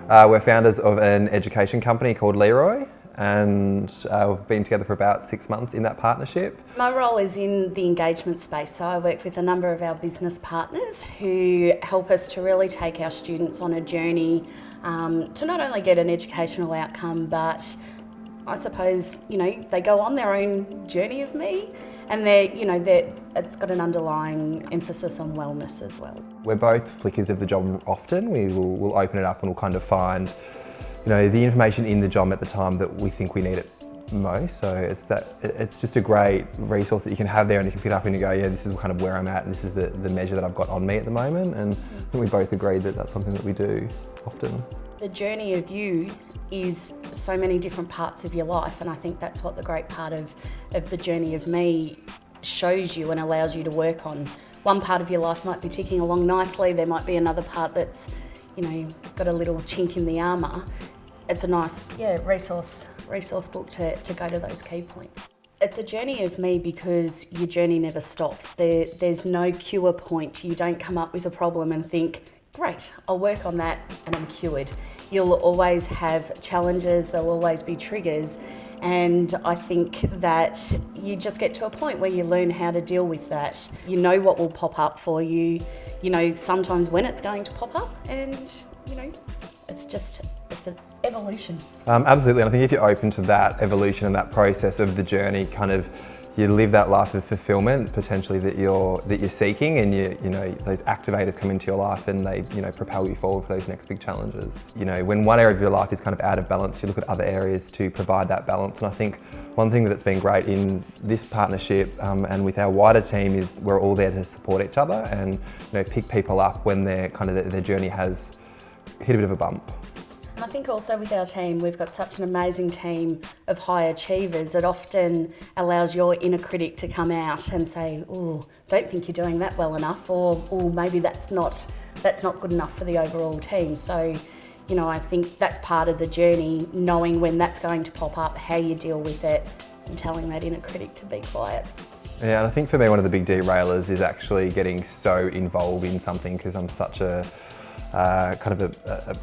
We're founders of an education company called Leroy, and we've been together for about 6 months in that partnership. My role is in the engagement space, so I work with a number of our business partners who help us to really take our students on a journey to not only get an educational outcome, but I suppose, they go on their own journey of me, and it's got an underlying emphasis on wellness as well. We're both flickers of the job often. We'll open it up and we'll kind of find the information in the job at the time that we think we need it most. So it's just a great resource that you can have there, and you can pick it up and you go, yeah, this is kind of where I'm at, and this is the measure that I've got on me at the moment. And I think we both agree that that's something that we do often. The journey of you is so many different parts of your life, and I think that's what the great part of the journey of me shows you and allows you to work on. One part of your life might be ticking along nicely, there might be another part that's got a little chink in the armour. It's a nice resource book to go to those key points. It's a journey of me because your journey never stops. There's no cure point. You don't come up with a problem and think, great, I'll work on that and I'm cured. You'll always have challenges, there'll always be triggers, and I think that you just get to a point where you learn how to deal with that. You know what will pop up for you, sometimes when it's going to pop up, and it's an evolution. Absolutely, and I think if you're open to that evolution and that process of the journey, you live that life of fulfillment potentially that you're seeking, and those activators come into your life and they propel you forward for those next big challenges. When one area of your life is kind of out of balance, you look at other areas to provide that balance. And I think one thing that's been great in this partnership and with our wider team is we're all there to support each other and pick people up when their journey has hit a bit of a bump. And I think also with our team, we've got such an amazing team of high achievers. It often allows your inner critic to come out and say, oh, don't think you're doing that well enough, or maybe that's not good enough for the overall team. So, I think that's part of the journey, knowing when that's going to pop up, how you deal with it, and telling that inner critic to be quiet. Yeah, and I think for me, one of the big derailers is actually getting so involved in something, because I'm such a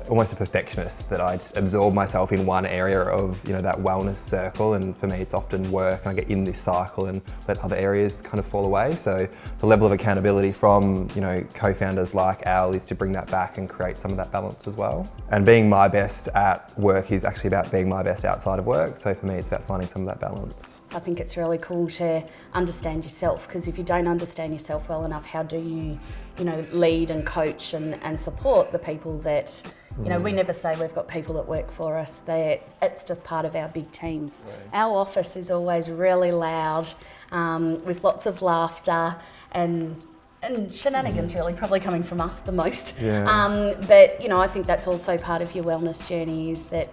almost a perfectionist, that I absorb myself in one area of that wellness circle, and for me it's often work, and I get in this cycle and let other areas kind of fall away. So the level of accountability from co-founders like Al is to bring that back and create some of that balance as well. And being my best at work is actually about being my best outside of work, so for me it's about finding some of that balance. I think it's really cool to understand yourself, because if you don't understand yourself well enough, how do you, lead and coach and support the people that, we never say we've got people that work for us. It's just part of our big teams. Right. Our office is always really loud, with lots of laughter and shenanigans really probably coming from us the most. Yeah. But I think that's also part of your wellness journey, is that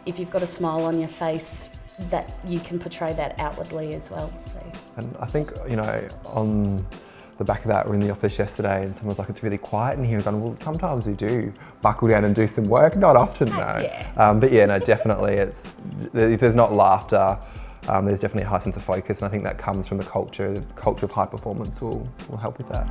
if you've got a smile on your face, that you can portray that outwardly as well. So. And I think, on the back of that, we're in the office yesterday and someone's like, it's really quiet in here. I've gone, well, sometimes we do buckle down and do some work, not often, no. Yeah. But yeah, no, definitely if there's not laughter, there's definitely a high sense of focus, and I think that comes from the culture of high performance will help with that.